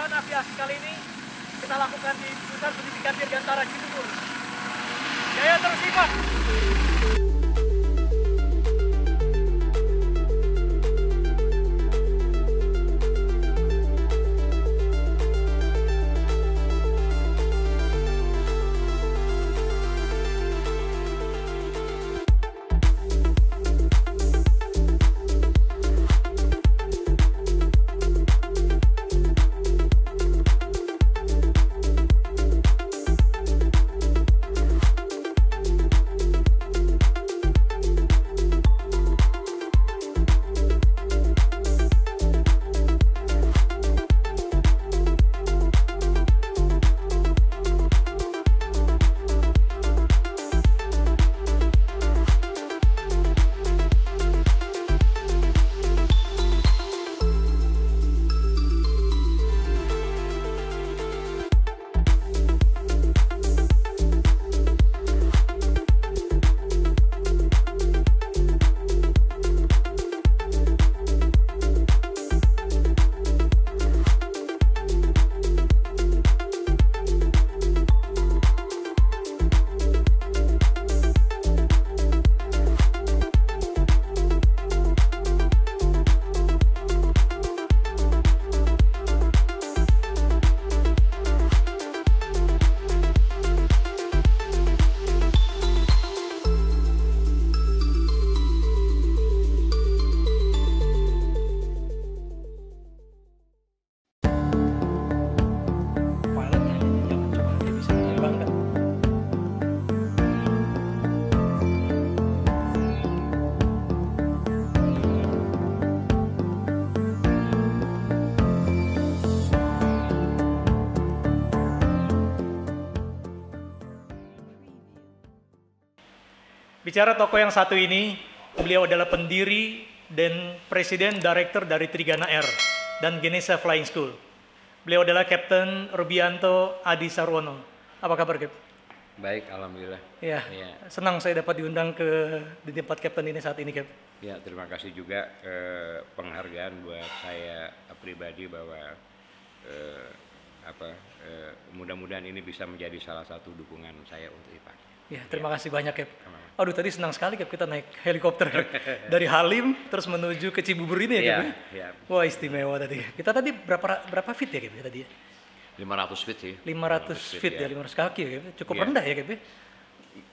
penerbangan aviasi kali ini kita lakukan di Pusat Pendidikan Dirgantara Cibubur. Jaya terus simak! Bicara tokoh yang satu ini, beliau adalah pendiri dan presiden director dari Trigana Air dan Ganesha Flying School. Beliau adalah Kapten Rubianto Adi Sarwono. Apa kabar, Kap? Baik, alhamdulillah. Ya, senang saya dapat diundang di tempat Kapten ini saat ini, Kap. Ya, terima kasih juga penghargaan buat saya pribadi bahwa mudah-mudahan ini bisa menjadi salah satu dukungan saya untuk IPAK. Ya, terima kasih banyak, Kap. Aduh, tadi senang sekali, Kap, kita naik helikopter, Kap. Dari Halim terus menuju ke Cibubur ini ya, Kap. Ya. Wah, istimewa tadi. Kita tadi berapa feet ya, Kap, tadi? 500 feet sih. 500 feet ya, 500 kaki ya, Kap. Cukup rendah ya, Kap.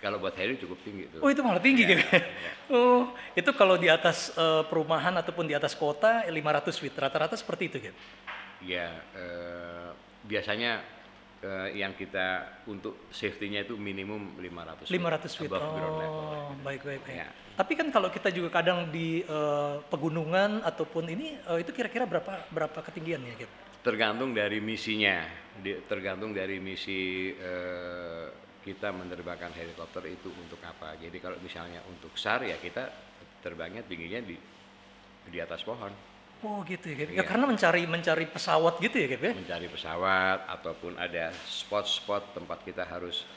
Kalau buat heli cukup tinggi tuh. Oh, itu malah tinggi, Kap. Oh, itu kalau di atas perumahan ataupun di atas kota 500 feet, rata-rata seperti itu, Kap. Ya, biasanya yang kita untuk safety-nya itu minimum 500 feet. Oh, baik. Ya. Tapi kan kalau kita juga kadang di pegunungan ataupun ini itu kira-kira berapa ketinggiannya, Kap? Tergantung dari misinya, tergantung dari misi kita menerbangkan helikopter itu untuk apa. Jadi kalau misalnya untuk SAR ya kita terbangnya tingginya di atas pohon. Oh gitu ya, Kap. Ya, karena mencari pesawat gitu ya, Kap, ya? Mencari pesawat ataupun ada spot-spot tempat kita harus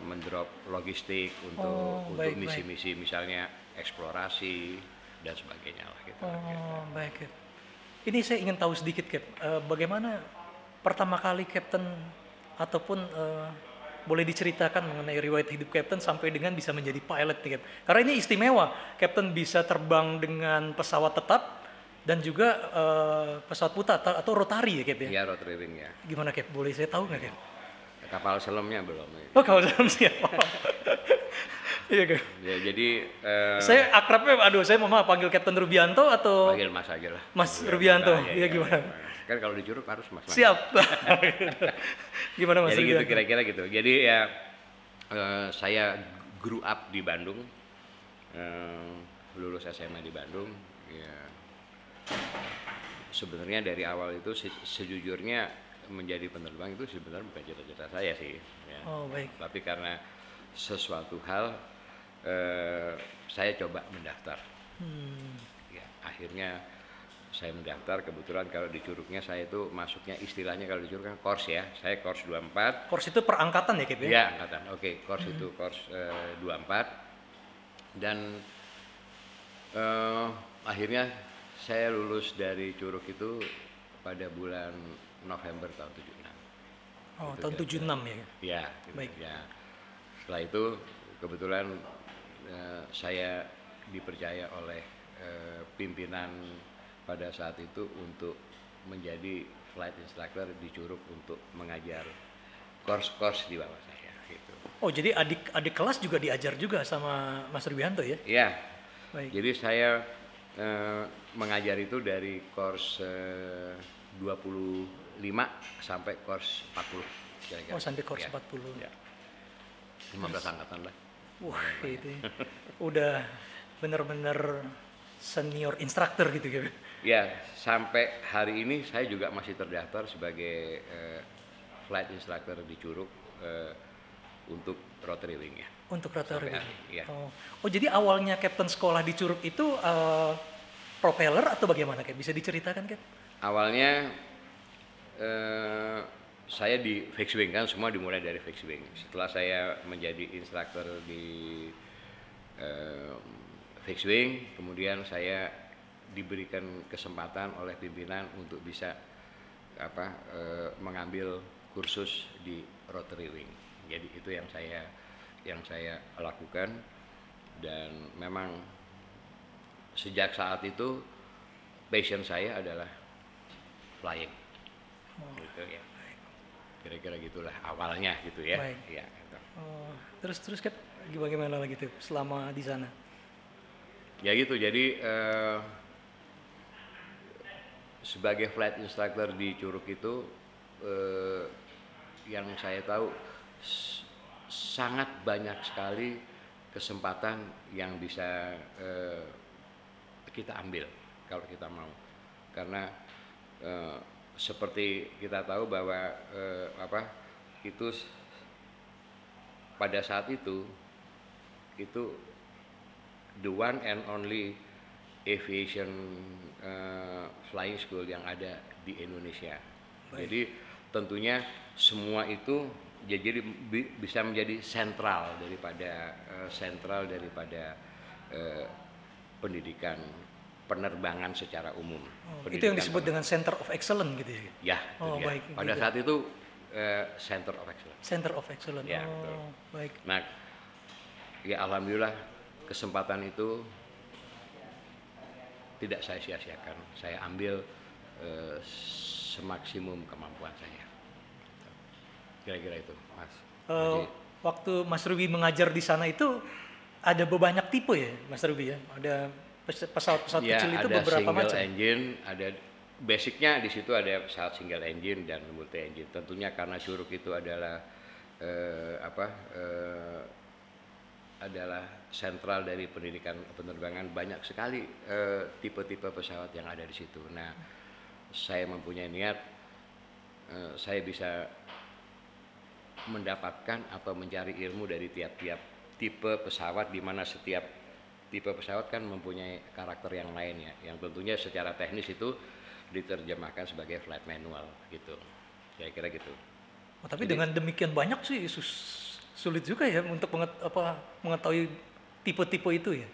mendrop logistik untuk misi-misi misalnya eksplorasi dan sebagainya lah gitu. Oh, baik, Kap. Ini saya ingin tahu sedikit, Kap, bagaimana pertama kali Kapten ataupun boleh diceritakan mengenai riwayat hidup Kapten sampai dengan bisa menjadi pilot nih, Kap. Karena ini istimewa, Kapten bisa terbang dengan pesawat tetap dan juga pesawat putar atau rotari ya, Kap, ya? Iya, rotary wing ya. Gimana, Kap? Boleh saya tahu nggak, Kap? Kapal selamnya belum. Oh, kapal selam siap. Iya, Kap. Ya, jadi saya akrabnya, saya mau panggil Kapten Rubianto atau panggil Mas aja lah. Mas Rubianto. Iya, gimana? Kan kalau di Curug harus Mas. Siap. Gimana, Mas? Jadi gitu, kira-kira gitu. Jadi ya saya grew up di Bandung, lulus SMA di Bandung. Ya, sebenarnya dari awal itu sejujurnya menjadi penerbang itu sebenarnya bukan cita-cita saya sih. Ya. Oh, baik. Tapi karena sesuatu hal saya coba mendaftar. Ya, akhirnya saya mendaftar, kebetulan kalau di Curugnya saya itu masuknya istilahnya kalau di Curug kan kors ya. Saya kors 24. Kors itu perangkatan ya, Kap, ya? Iya, angkatan. Oke, kors itu kors 24. Dan akhirnya saya lulus dari Curug itu pada bulan November tahun 76. Oh, Itu tahun kira-kira. 76 ya. Ya, gitu. Baik. Ya. Setelah itu kebetulan saya dipercaya oleh pimpinan pada saat itu untuk menjadi flight instructor di Curug untuk mengajar course-course di bawah saya gitu. Oh, jadi adik kelas juga diajar juga sama Mas Rubianto ya? Ya, Baik. jadi saya mengajar itu dari course 25 sampai course 40 kira-kira. Oh, sampai course Ya, 40. ya. 15 angkatan lah. Wah, itu ya. Udah bener-bener senior instructor gitu ya. Ya, sampai hari ini saya juga masih terdaftar sebagai flight instructor di Curug untuk rotary wing ya. Untuk rotary. Sampai hari, iya. Oh, jadi awalnya Captain sekolah di Curug itu propeller atau bagaimana, Cap? Bisa diceritakan, Cap? Awalnya saya di fixed wing, kan semua dimulai dari fixed wing. Setelah saya menjadi instruktur di fixed wing, kemudian saya diberikan kesempatan oleh pimpinan untuk bisa mengambil kursus di rotary wing. Jadi itu yang saya lakukan, dan memang sejak saat itu passion saya adalah flying. Gitu ya. Kira-kira gitulah awalnya gitu ya. Baik. Ya, gitu. Oh, terus Cap, gimana lagi tuh selama di sana? Ya gitu, jadi sebagai flight instructor di Curug itu yang saya tahu sangat banyak sekali kesempatan yang bisa kita ambil kalau kita mau, karena seperti kita tahu bahwa itu pada saat itu the one and only aviation flying school yang ada di Indonesia. Baik. Jadi tentunya semua itu jadi bisa menjadi sentral daripada pendidikan penerbangan secara umum. Oh, itu yang disebut dengan Center of Excellence gitu ya? Ya, itu Oh, dia. baik. Pada Gitu. saat itu Center of Excellence. Center of Excellence. Ya, oh, betul. baik. Nah, ya alhamdulillah kesempatan itu tidak saya sia-siakan. Saya ambil semaksimum kemampuan saya. Kira-kira itu, Mas. Jadi, Waktu Mas Ruby mengajar di sana itu ada banyak tipe ya, Mas Ruby ya? Ada pesawat-pesawat ya, kecil itu ada beberapa single macam. engine, ada basicnya di situ ada pesawat single engine dan multi engine. Tentunya karena Curug itu adalah adalah sentral dari pendidikan penerbangan, banyak sekali tipe-tipe pesawat yang ada di situ. Nah, saya mempunyai niat saya bisa mendapatkan atau mencari ilmu dari tiap-tiap tipe pesawat, di mana setiap tipe pesawat kan mempunyai karakter yang lain ya, yang tentunya secara teknis itu diterjemahkan sebagai flight manual gitu. Saya kira gitu. Oh, tapi Jadi, dengan demikian banyak sih sulit juga ya untuk mengetahui tipe-tipe itu ya.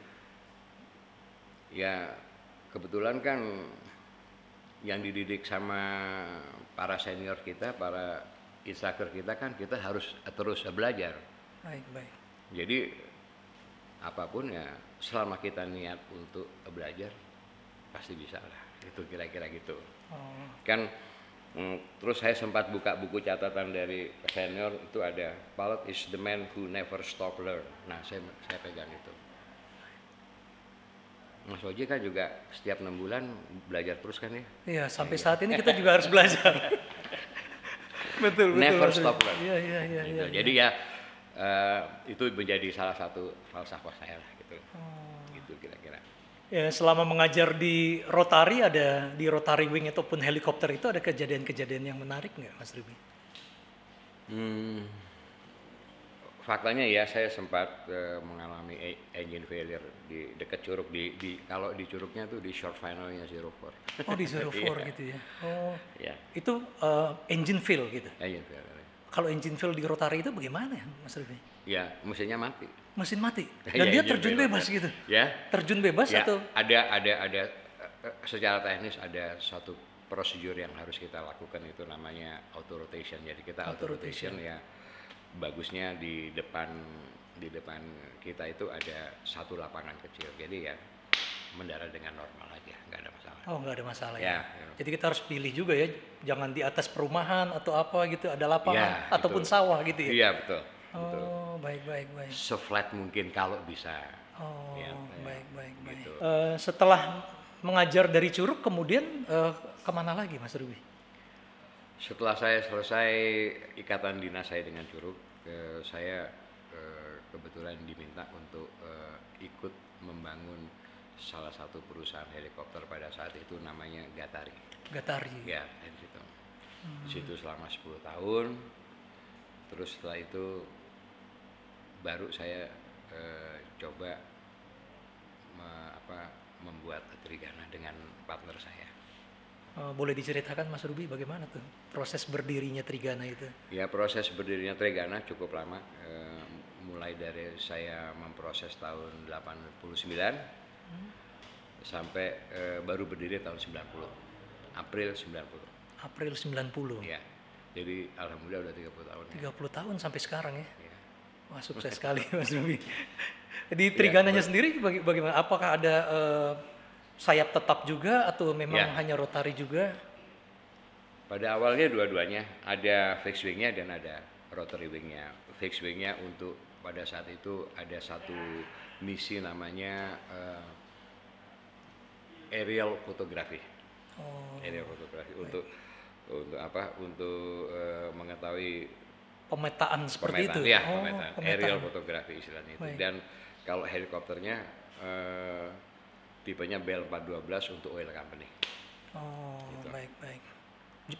ya kebetulan kan yang dididik sama para senior kita, para instruktur kita kan kita harus terus belajar. Baik, baik. Jadi apapun ya selama kita niat untuk belajar pasti bisa lah. Itu kira-kira gitu. Oh, Kan terus saya sempat buka buku catatan dari senior, itu ada pilot is the man who never stop learn. Nah, saya pegang itu. Mas Oji kan juga setiap 6 bulan belajar terus kan ya? iya, sampai saat ini kita juga harus belajar. betul. Never Mas stop Ruby. learn. Iya. Gitu. Jadi ya itu menjadi salah satu falsafah saya lah gitu. Gitu kira-kira. Ya, selama mengajar di Rotary, ada di Rotary Wing ataupun helikopter itu ada kejadian-kejadian yang menarik nggak, Mas Ruby? Faktanya ya saya sempat mengalami engine failure di dekat Curug, kalau di Curugnya tuh di short finalnya 04. Oh, di 04 Iya. gitu ya. Oh, Ya, itu engine fail gitu. engine failure. Kalau engine fail di Rotary itu bagaimana ya, Mas Ruby? Ya, mesinnya mati. Mesin mati. Ya, Dan dia engine terjun failure. bebas gitu. Ya. Terjun bebas Ya, atau ada secara teknis ada satu prosedur yang harus kita lakukan itu namanya auto rotation. Jadi kita auto Auto rotation ya bagusnya di depan kita itu ada satu lapangan kecil. Jadi ya mendarat dengan normal aja, nggak ada masalah. Oh, nggak ada masalah Ya, ya. Jadi kita harus pilih juga ya, jangan di atas perumahan atau apa gitu, ada lapangan Ya, ataupun betul. sawah gitu ya. Iya betul. Betul. Oh, baik. Se-flat mungkin kalau bisa. Oh, Ya, baik. gitu. Setelah mengajar dari Curug, kemudian kemana lagi, Mas Ruby? Setelah saya selesai ikatan dinas saya dengan Curug, saya kebetulan diminta untuk ikut membangun salah satu perusahaan helikopter pada saat itu namanya Gatari. Gatari. Ya, di situ. Di situ selama 10 tahun. Terus setelah itu baru saya coba membuat Trigana dengan partner saya. Boleh diceritakan Mas Ruby bagaimana tuh proses berdirinya Trigana itu? Ya, proses berdirinya Trigana cukup lama. Mulai dari saya memproses tahun 89 sampai baru berdiri tahun 90. April 90. April 90. Ya. Jadi alhamdulillah udah 30 tahun. 30 tahun sampai sekarang ya. Ya. Wah, sukses sekali Mas Ruby. Di Trigananya sendiri bagaimana? Apakah ada sayap tetap juga atau memang hanya rotari juga? Pada awalnya dua-duanya, ada fixed wingnya dan ada rotary wingnya. Fixed wingnya untuk pada saat itu ada satu misi namanya aerial photography. Aerial photography untuk apa? Untuk mengetahui Pemetaan seperti itu. Ya, pemetaan. Aerial photography istilahnya itu. Dan kalau helikopternya tipenya Bell 412 untuk oil company. Oh, gitu. Baik.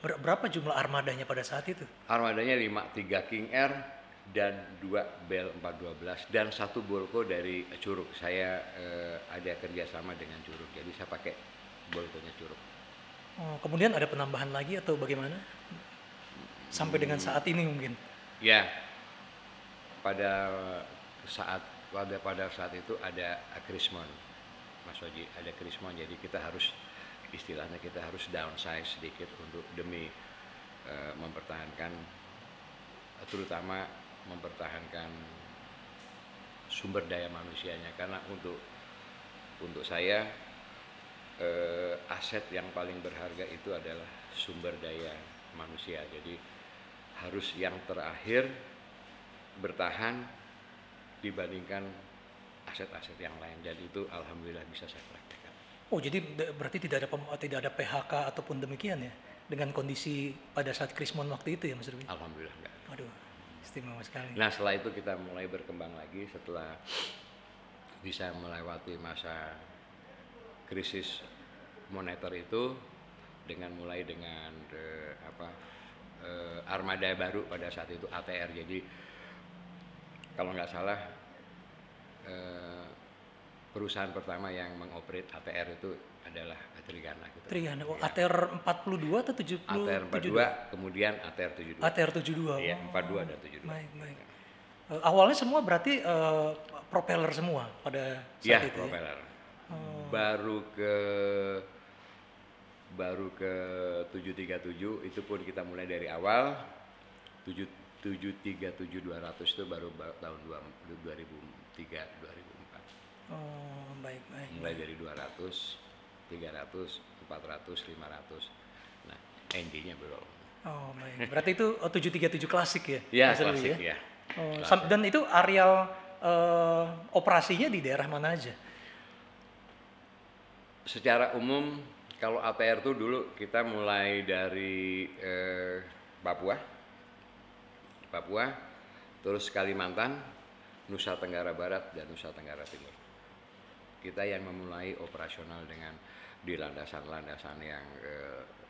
Berapa jumlah armadanya pada saat itu? Armadanya 3 King Air dan 2 Bell 412 dan 1 Bolko dari Curug. Saya ada kerjasama dengan Curug, jadi saya pakai Bolkonya Curug. Oh, kemudian ada penambahan lagi atau bagaimana? Sampai dengan saat ini mungkin? Ya, pada saat itu ada Krismon, Mas Waji, ada Krismon. Jadi kita harus istilahnya kita harus downsize sedikit untuk demi mempertahankan, terutama mempertahankan sumber daya manusianya. Karena untuk saya aset yang paling berharga itu adalah sumber daya manusia. Jadi harus yang terakhir bertahan dibandingkan aset-aset yang lain. Jadi itu alhamdulillah bisa saya praktekkan. Oh, jadi berarti tidak ada PHK ataupun demikian ya dengan kondisi pada saat Krismon waktu itu ya Mas Ruby? Alhamdulillah enggak. Waduh, istimewa sekali. Nah, setelah itu kita mulai berkembang lagi setelah bisa melewati masa krisis moneter itu dengan mulai dengan armada baru pada saat itu ATR. Jadi kalau nggak salah perusahaan pertama yang mengoperate ATR itu adalah Trigana. Gitu. Trigana, ATR 42 atau 70? ATR 42, kemudian ATR 72. ATR 72. Iya, 42 dan 72. Baik. Awalnya semua berarti propeller semua pada saat itu. Iya, propeller. Baru ke 737 itu pun kita mulai dari awal. 737-200 itu baru tahun 2003-2004. Oh, baik. Mulai dari 200, 300, 400, 500. Nah, NG-nya belum. Oh, baik. Berarti itu 737 klasik ya? Iya, klasik ya. Oh, dan itu areal operasinya di daerah mana aja? Secara umum kalau ATR itu dulu kita mulai dari Papua, terus Kalimantan, Nusa Tenggara Barat dan Nusa Tenggara Timur. Kita yang memulai operasional dengan di landasan-landasan yang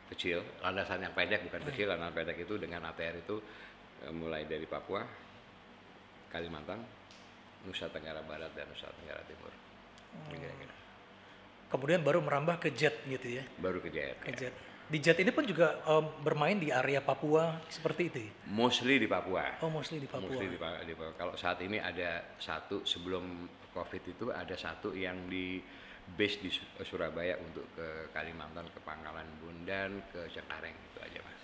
kecil, landasan yang pendek bukan kecil, landasan pendek itu dengan ATR itu mulai dari Papua, Kalimantan, Nusa Tenggara Barat dan Nusa Tenggara Timur. Kemudian baru merambah ke jet gitu ya? Baru ke jet. Jet. Di jet ini pun juga bermain di area Papua seperti itu ya? Mostly di Papua. Oh, mostly di Papua. Mostly di Papua. Kalau saat ini ada satu, sebelum COVID itu ada satu yang di base di Surabaya untuk ke Kalimantan, ke Pangkalan Bundan, ke Cengkareng, itu aja Mas.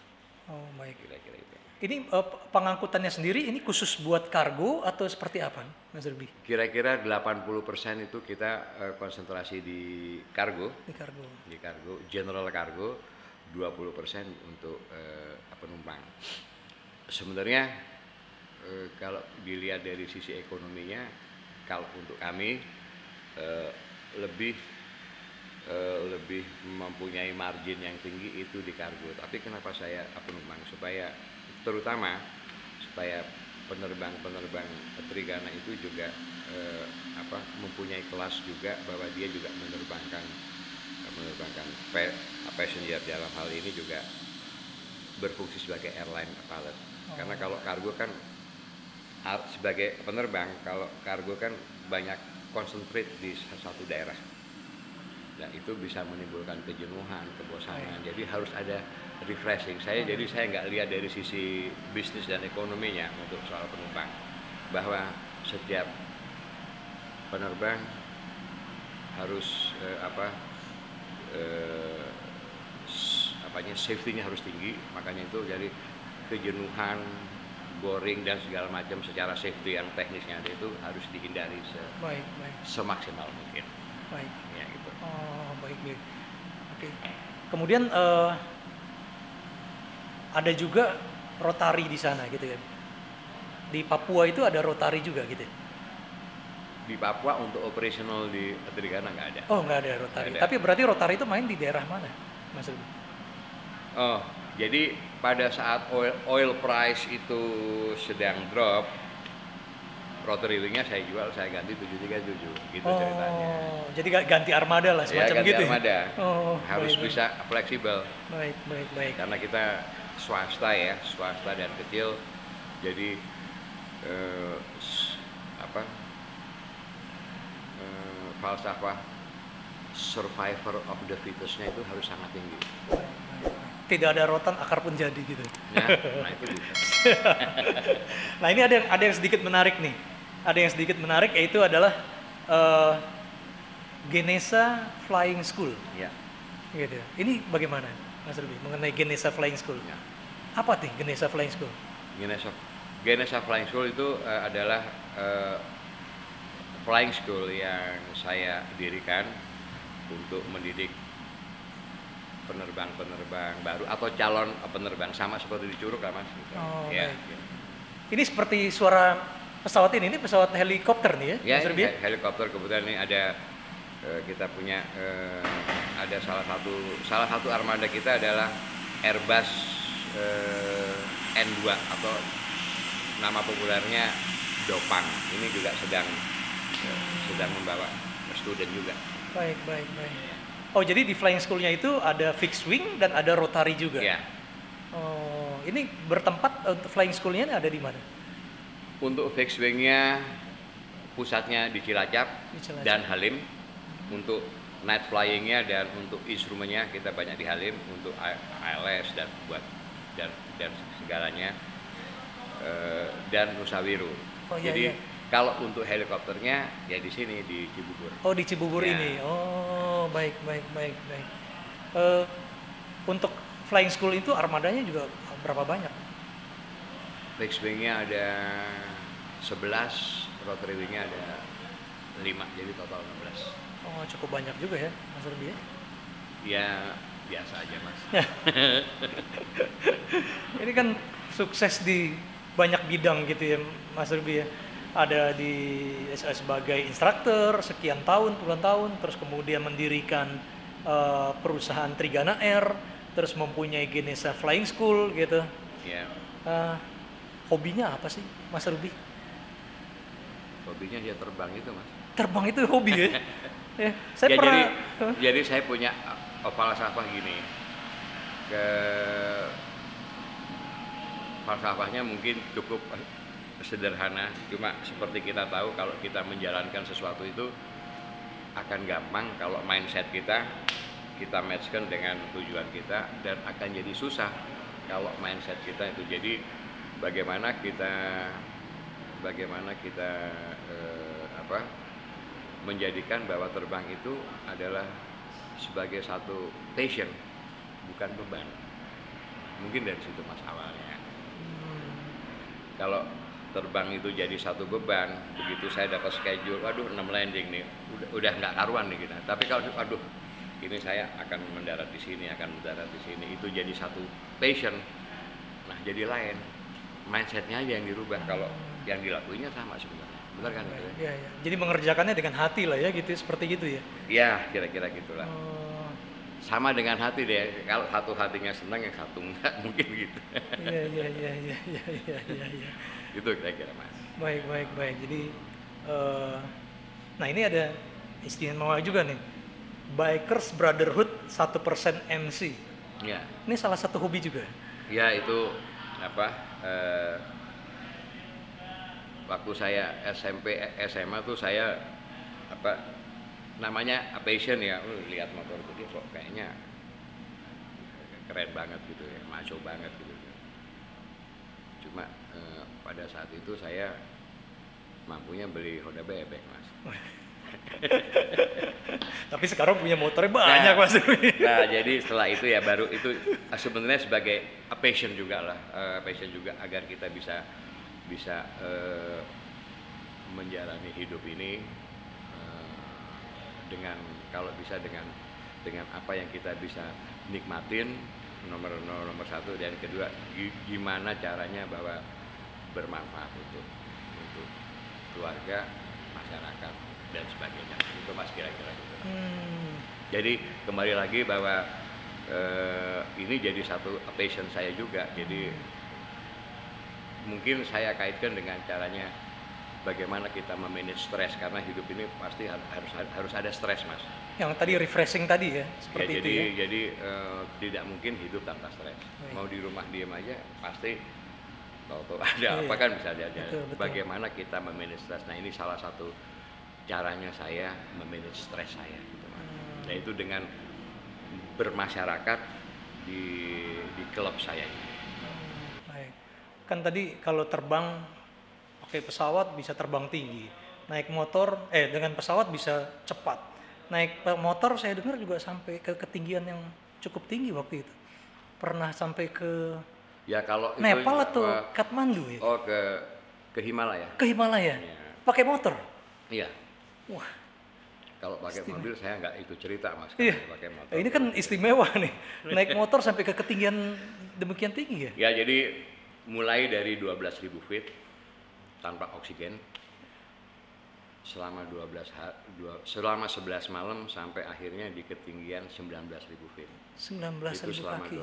Oh, baik. Kira-kira itu. Ini pengangkutannya sendiri ini khusus buat kargo atau seperti apa, Mas Ruby? Kira-kira 80% itu kita konsentrasi di kargo. Di kargo. General kargo, 20% untuk penumpang. Sebenarnya kalau dilihat dari sisi ekonominya, kalau untuk kami lebih mempunyai margin yang tinggi itu di kargo. Tapi kenapa saya penumpang? Terutama supaya penerbang Trigana itu juga mempunyai kelas juga, bahwa dia juga menerbangkan passenger, dalam hal ini juga berfungsi sebagai airline pilot. Karena kalau kargo kan sebagai penerbang, kalau kargo kan banyak concentrate di satu daerah. Dan itu bisa menimbulkan kejenuhan, kebosanan. Jadi harus ada refreshing. Jadi saya nggak lihat dari sisi bisnis dan ekonominya untuk soal penumpang, bahwa setiap penerbang harus safety-nya harus tinggi. Makanya itu jadi kejenuhan, boring dan segala macam secara safety yang teknisnya itu harus dihindari semaksimal mungkin. Baik. Ya, gitu. Oh, baik. Oke. Kemudian ada juga rotari di sana gitu kan. Di Papua itu ada rotari juga gitu. Di Papua untuk operasional di Trigana nggak ada. Oh, nggak ada rotari. Nggak ada. Tapi berarti rotari itu main di daerah mana, Mas Ruby? Oh, jadi pada saat oil price itu sedang drop, rotary wing-nya saya jual, saya ganti 737 gitu ceritanya. Jadi ganti armada lah semacam ganti gitu. Armada. Harus baik. Bisa fleksibel. Baik. Karena kita swasta dan kecil, jadi falsafah survivor of the fittest-nya itu harus sangat tinggi. Tidak ada rotan, akar pun jadi gitu. Nah itu bisa. Nah, ini ada yang sedikit menarik nih. Ada yang sedikit menarik, yaitu adalah Genesa Flying School. Ya. Gitu. Ini bagaimana, Mas Ruby, mengenai Genesa Flying School? Ya. Apa nih Genesa Flying School? Genesa Flying School itu adalah flying school yang saya dirikan untuk mendidik penerbang baru atau calon penerbang, sama seperti di Curug lah Mas. Oh, ya. Ini seperti suara pesawat ini pesawat helikopter nih ya? Ya, ini helikopter. Kebetulan ini ada kita punya ada salah satu armada kita adalah Airbus N2 atau nama populernya Dopang. Ini juga sedang membawa student juga. Baik. Oh, jadi di flying school-nya itu ada fixed wing dan ada rotary juga? Ya. Oh, ini bertempat flying school-nya ada di mana? Untuk fixed wing-nya pusatnya di Cilacap dan Halim. Untuk night flying-nya dan untuk instrumennya kita banyak di Halim, untuk ALS dan segalanya dan Nusa Wiru. Oh, iya, jadi iya. Kalau untuk helikopternya ya di sini di Cibubur. Oh, di Cibubur ya. Ini. Oh, baik. Untuk flying school itu armadanya juga berapa banyak? Fixed wing-nya ada 11, rotary wing-nya ada 5, jadi total 16. Oh, cukup banyak juga ya, Mas Ruby ya? Ya, biasa aja Mas. Ini kan sukses di banyak bidang gitu ya, Mas Ruby ya. Ada sebagai instruktur sekian tahun, puluhan tahun, terus kemudian mendirikan perusahaan Trigana Air, terus mempunyai Genesa Flying School gitu. Yeah. Hobinya apa sih, Mas Ruby? Hobinya ya terbang itu, Mas. Terbang itu hobi ya? Ya, jadi saya punya falsafah gini. Falsafahnya mungkin cukup sederhana, cuma seperti kita tahu kalau kita menjalankan sesuatu itu akan gampang kalau mindset kita matchkan dengan tujuan kita, dan akan jadi susah kalau mindset kita itu. Jadi bagaimana kita menjadikan bahwa terbang itu adalah sebagai satu passion, bukan beban. Mungkin dari situ mas awalnya. Kalau terbang itu jadi satu beban, begitu saya dapat schedule, waduh 6 landing nih, udah nggak karuan nih kita. Tapi kalau waduh ini saya akan mendarat di sini, itu jadi satu passion. Nah jadi lain, mindsetnya aja yang dirubah. Kalau yang dilakuinnya sama sebenarnya, benar kan? Ya. Jadi mengerjakannya dengan hati lah ya, gitu, seperti gitu ya? Ya kira-kira gitulah. Sama dengan hati deh, kalau satu hatinya senang, yang satu enggak, mungkin gitu. Iya. Itu kira-kira mas. Baik. Jadi, nah ini ada istimewa juga nih, Bikers Brotherhood 1% MC. Ya. Ini salah satu hobi juga. Ya itu apa? Waktu saya SMP, SMA tuh saya apa? Namanya passion ya, lihat motor itu dia kok kayaknya keren banget gitu ya, maco banget gitu. Cuma pada saat itu saya mampunya beli Honda bebek mas. Tapi sekarang punya motornya banyak mas. Nah jadi setelah itu ya baru itu sebenarnya sebagai passion juga lah, passion juga agar kita bisa menjalani hidup ini dengan kalau bisa dengan apa yang kita bisa nikmatin, nomor satu, dan kedua gimana caranya bahwa bermanfaat untuk keluarga, masyarakat dan sebagainya. Itu mas kira-kira gitu. Jadi kembali lagi bahwa ini jadi satu passion saya juga. Jadi mungkin saya kaitkan dengan caranya bagaimana kita memanage stres, karena hidup ini pasti harus ada stres mas. Yang tadi refreshing tadi ya, seperti ya, itu ya. Jadi tidak mungkin hidup tanpa stres. Mau di rumah diem aja pasti tahu-tahu ada apa kan bisa aja. Betul. Bagaimana kita memanage stres? Nah ini salah satu caranya saya memanage stres saya. Gitu, yaitu dengan bermasyarakat di klub saya ini. Baik. Kan tadi kalau terbang pakai pesawat bisa terbang tinggi, naik motor dengan pesawat bisa cepat, naik motor saya dengar juga sampai ke ketinggian yang cukup tinggi waktu itu, pernah sampai ke kalau Nepal itu, atau Kathmandu ya? Oh ke Himalaya. Ke Himalaya, ya. Pakai motor? Iya. Wah. Kalau pakai mobil saya nggak itu cerita mas. Iya. Pakai motor. Ini kan istimewa nih, naik motor sampai ke ketinggian demikian tinggi ya? Ya jadi mulai dari 12.000 feet tanpa oksigen selama 11 malam sampai akhirnya di ketinggian 19.000 feet. 19.000 itu selama kaki.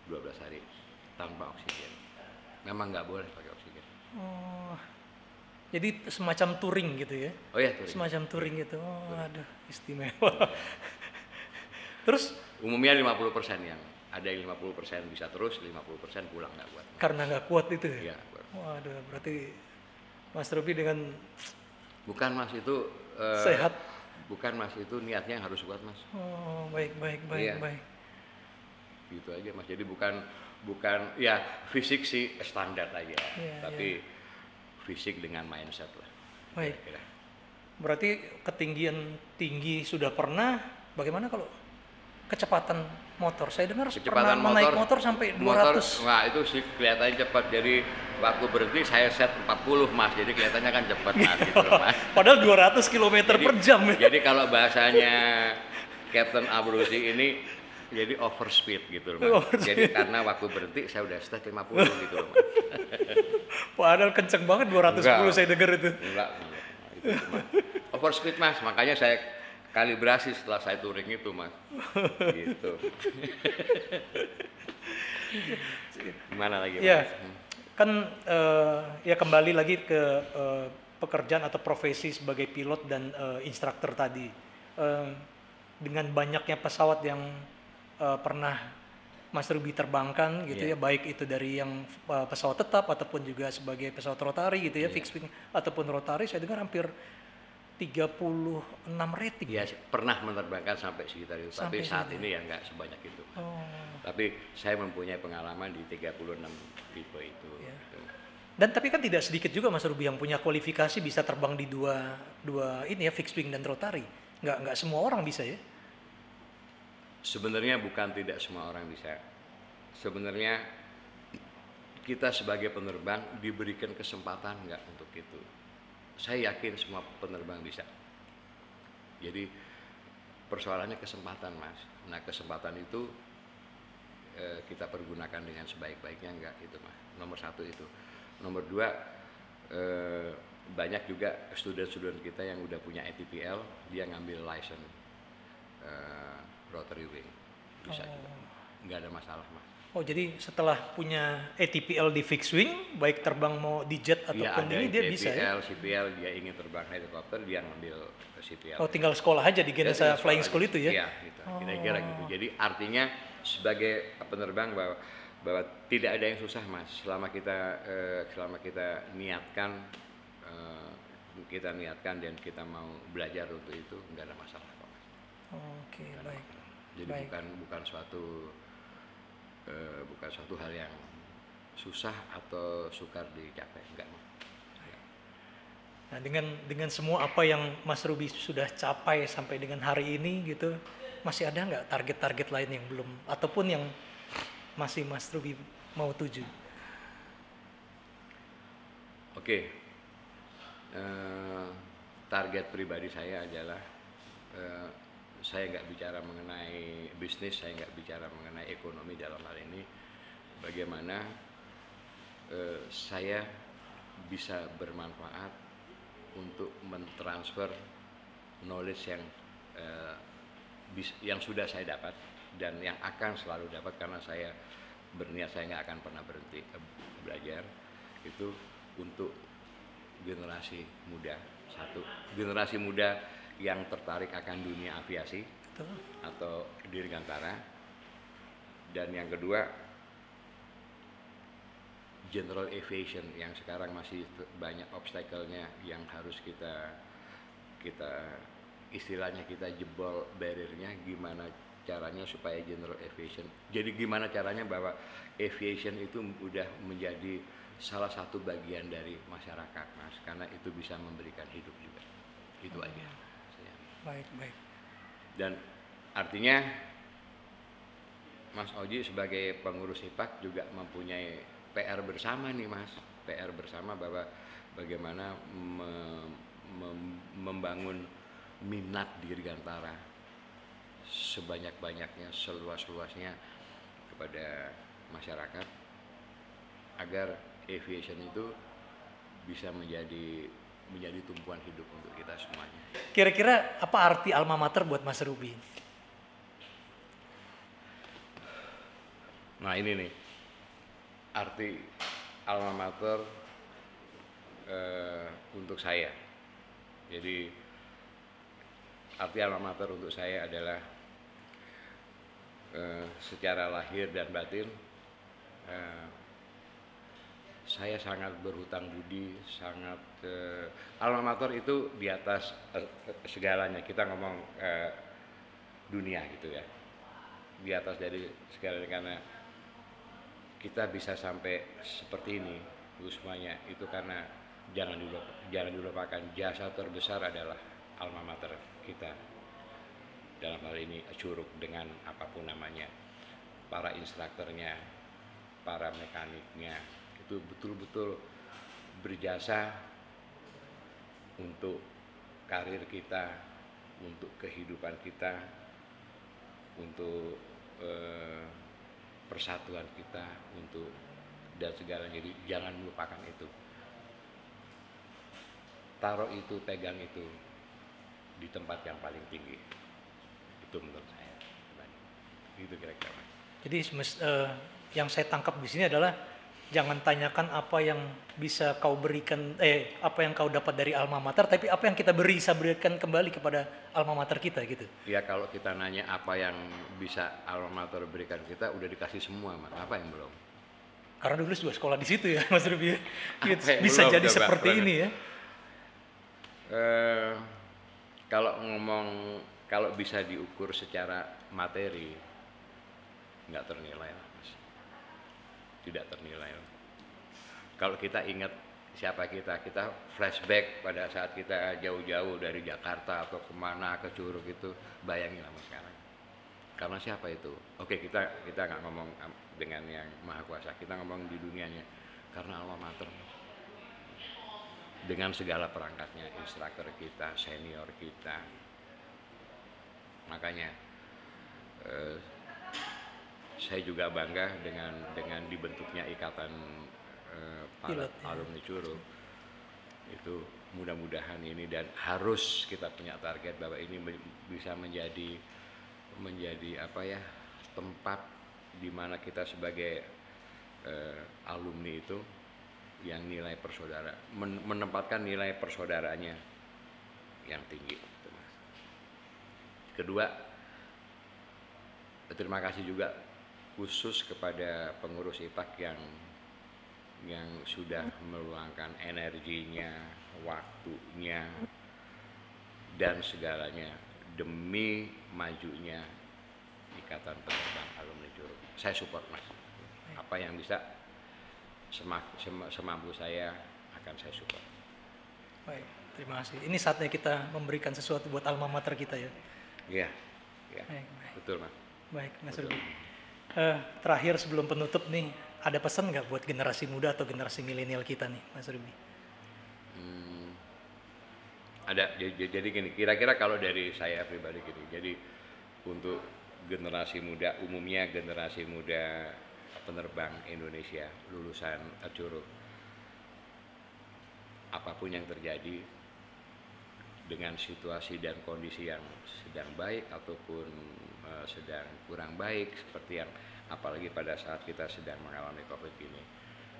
12 hari tanpa oksigen. Memang nggak boleh pakai oksigen. Oh, jadi semacam touring gitu ya? Oh ya, touring. Semacam touring gitu. Oh, aduh, istimewa. Terus? Umumnya 50% yang ada yang 50% bisa terus, 50% pulang nggak kuat. Karena nggak kuat itu ya? Iya. Waduh, berarti Mas Robi dengan bukan mas itu sehat. Bukan mas, itu niatnya yang harus kuat mas. Oh, baik. Iya. Gitu aja mas. Jadi bukan ya fisik sih standar aja, tapi fisik dengan mindset lah. Baik. Kira-kira. Berarti ketinggian tinggi sudah pernah. Bagaimana kalau kecepatan motor? Saya dengar pernah menaik motor sampai 200. Wah itu sih kelihatannya cepat. Jadi waktu berhenti saya set 40 mas. Jadi kelihatannya kan cepat mas. Gitu, mas. Padahal 200 km per jam. Jadi kalau bahasanya Captain Abrusi ini jadi overspeed gitu loh mas. Jadi karena waktu berhenti saya udah set 50 gitu loh mas. Padahal kenceng banget 210 saya dengar itu. Enggak. Itu cuma overspeed mas. Makanya saya kalibrasi setelah saya touring itu mas. Gitu. Gimana lagi mas? Ya, kan ya kembali lagi ke pekerjaan atau profesi sebagai pilot dan instruktur tadi. Dengan banyaknya pesawat yang pernah Mas Ruby terbangkan gitu ya, baik itu dari yang pesawat tetap ataupun juga sebagai pesawat rotari gitu ya, fixed wing ataupun rotari, saya dengar hampir 36 rating. Ya, pernah menerbangkan sampai sekitar itu, tapi saat ini ya nggak sebanyak itu. Tapi saya mempunyai pengalaman di 36 tipe itu. Ya. Gitu. Dan tapi kan tidak sedikit juga Mas Ruby yang punya kualifikasi bisa terbang di dua ini ya, fixed wing dan rotary. Nggak semua orang bisa ya. Sebenarnya bukan tidak semua orang bisa. Sebenarnya kita sebagai penerbang diberikan kesempatan nggak untuk itu. Saya yakin semua penerbang bisa. Jadi persoalannya kesempatan, Mas. Nah, kesempatan itu kita pergunakan dengan sebaik-baiknya enggak itu, Mas. Nomor satu itu. Nomor dua, banyak juga student-student kita yang udah punya ATPL, dia ngambil license rotary wing, bisa juga, nggak ada masalah, Mas. Oh, jadi setelah punya ATPL di fixed wing, baik terbang mau di jet ataupun ini dia bisa ya? CPL, dia ingin terbang helikopter, dia ngambil CPL. Oh, tinggal sekolah aja di Ganesha Flying School itu ya? Iya, gitu. Kira-kira gitu. Jadi artinya sebagai penerbang bahwa tidak ada yang susah, Mas. Selama kita niatkan, dan kita mau belajar untuk itu, nggak ada masalah kok, Mas. Oke, baik. Jadi bukan suatu hal yang susah atau sukar dicapai, enggak. Nah, dengan semua apa yang Mas Ruby sudah capai sampai dengan hari ini gitu, masih ada nggak target-target lain yang belum ataupun yang masih Mas Ruby mau tuju? Oke. Target pribadi saya adalah saya nggak bicara mengenai bisnis, saya nggak bicara mengenai ekonomi dalam hal ini. Bagaimana saya bisa bermanfaat untuk mentransfer knowledge yang sudah saya dapat dan yang akan selalu dapat, karena saya berniat saya nggak akan pernah berhenti belajar, itu untuk generasi muda. Satu, generasi muda yang tertarik akan dunia aviasi. Betul. Atau dirgantara. Dan yang kedua, general aviation yang sekarang masih banyak obstacle-nya yang harus kita istilahnya kita jebol barrier-nya. Gimana caranya supaya general aviation, jadi gimana caranya bahwa aviation itu udah menjadi salah satu bagian dari masyarakat, Mas, karena itu bisa memberikan hidup juga. Itu aja. Baik. Dan artinya Mas Oji sebagai pengurus IPAK juga mempunyai PR bersama nih, Mas. PR bersama bahwa bagaimana membangun minat dirgantara sebanyak-banyaknya, seluas-luasnya kepada masyarakat, agar aviation itu bisa menjadi tumpuan hidup untuk kita semuanya. Kira-kira apa arti alma mater buat Mas Ruby? Nah, ini nih arti alma mater untuk saya. Jadi arti alma mater untuk saya adalah secara lahir dan batin saya sangat berhutang budi, sangat alma mater itu di atas segalanya. Kita ngomong dunia gitu ya, di atas dari segalanya, karena kita bisa sampai seperti ini itu semuanya itu karena jangan dilupakan jasa terbesar adalah alma mater kita. Dalam hal ini Curug dengan apapun namanya, para instrukturnya, para mekaniknya, itu betul-betul berjasa untuk karir kita, untuk kehidupan kita, untuk persatuan kita, untuk dan segalanya. Jadi jangan melupakan itu. Taruh itu, pegang itu di tempat yang paling tinggi. Itu menurut saya. Itu kira-kira. Jadi yang saya tangkap di sini adalah jangan tanyakan apa yang bisa kau berikan, apa yang kau dapat dari alma mater, tapi apa yang kita bisa berikan kembali kepada alma mater kita gitu. Ya, kalau kita nanya apa yang bisa alma mater berikan kita, udah dikasih semua, Mas. Apa yang belum? Karena dulu juga sekolah di situ ya, Mas Ruby. Bisa jadi seperti ini ya. Kalau bisa diukur secara materi, nggak ternilai lah, Mas. Tidak ternilai. Kalau kita ingat siapa kita flashback pada saat kita jauh-jauh dari Jakarta atau kemana ke Curug itu, bayangin sama sekarang. Karena siapa itu? Oke, kita nggak ngomong dengan yang maha kuasa, kita ngomong di dunianya. Karena alma mater, dengan segala perangkatnya, instruktur kita, senior kita. Makanya saya juga bangga dengan dibentuknya ikatan para alumni Curug. Itu mudah-mudahan ini, dan harus kita punya target bahwa ini bisa menjadi apa ya, tempat di mana kita sebagai alumni itu yang nilai persaudara, menempatkan nilai persaudaraannya yang tinggi. Kedua, terima kasih juga khusus kepada pengurus IPAK yang sudah meluangkan energinya, waktunya, dan segalanya demi majunya Ikatan Penerbang Alumni Curug. Saya support, Mas. Apa yang bisa semampu saya akan saya support. Baik, terima kasih. Ini saatnya kita memberikan sesuatu buat alma mater kita ya. Iya, ya. Baik. Betul, Mas. Baik, Mas Ruby. Terakhir sebelum penutup nih, ada pesan nggak buat generasi muda atau generasi milenial kita nih, Mas Ruby? Ada. Jadi gini, kira-kira kalau dari saya pribadi gini. Jadi untuk generasi muda, umumnya generasi muda penerbang Indonesia lulusan Curug, apapun yang terjadi dengan situasi dan kondisi yang sedang baik ataupun sedang kurang baik, seperti yang apalagi pada saat kita sedang mengalami COVID ini,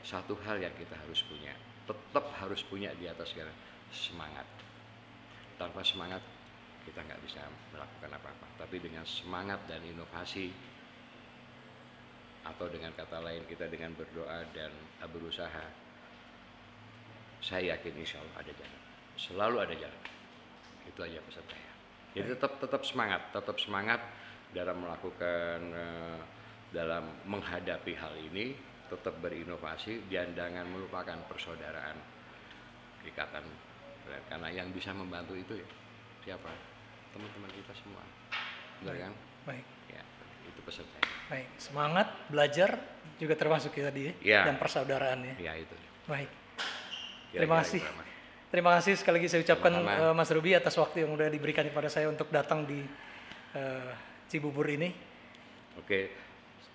satu hal yang kita harus punya, tetap harus punya di atas segala, semangat. Tanpa semangat kita nggak bisa melakukan apa-apa, tapi dengan semangat dan inovasi, atau dengan kata lain kita dengan berdoa dan berusaha, saya yakin insya Allah ada jalan, selalu ada jalan. Itu aja pesan saya. Jadi tetap semangat dalam melakukan, dalam menghadapi hal ini, tetap berinovasi dan jangan melupakan persaudaraan ikatan, karena yang bisa membantu itu ya siapa? Teman-teman kita semua, benar kan? Baik. Ya, itu pesan saya. Baik, semangat belajar juga termasuk ya tadi ya. Dan persaudaraannya. Ya itu. Baik. Kira-kira terima kasih. Terima kasih sekali lagi saya ucapkan Mas Ruby atas waktu yang sudah diberikan kepada saya untuk datang di Cibubur ini. Oke,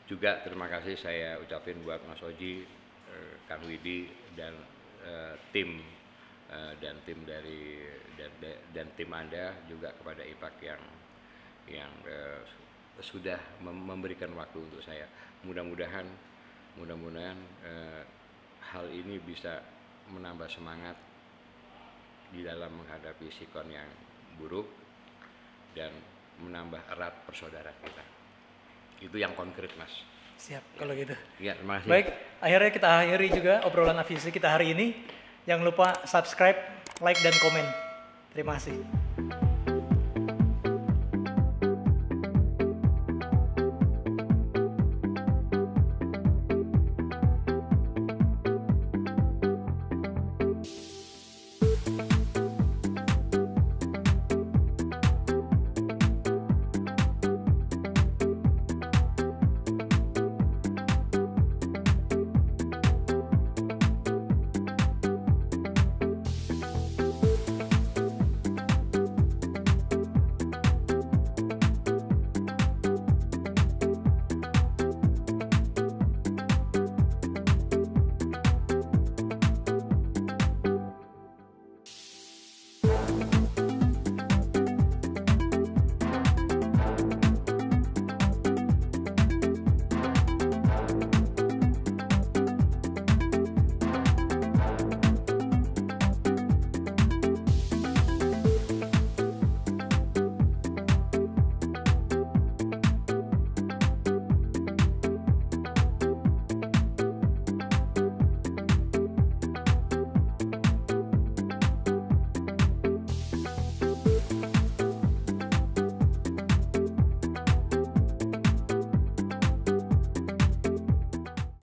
juga terima kasih saya ucapin buat Mas Oji, Kang Widi dan tim dan tim Anda, juga kepada IPAK yang sudah memberikan waktu untuk saya. Mudah-mudahan hal ini bisa menambah semangat di dalam menghadapi sikon yang buruk dan menambah erat persaudaraan kita. Itu yang konkret, Mas. Siap, kalau gitu. Ya, terima kasih. Baik, akhirnya kita akhiri juga obrolan aviasi kita hari ini. Jangan lupa subscribe, like, dan komen. Terima kasih.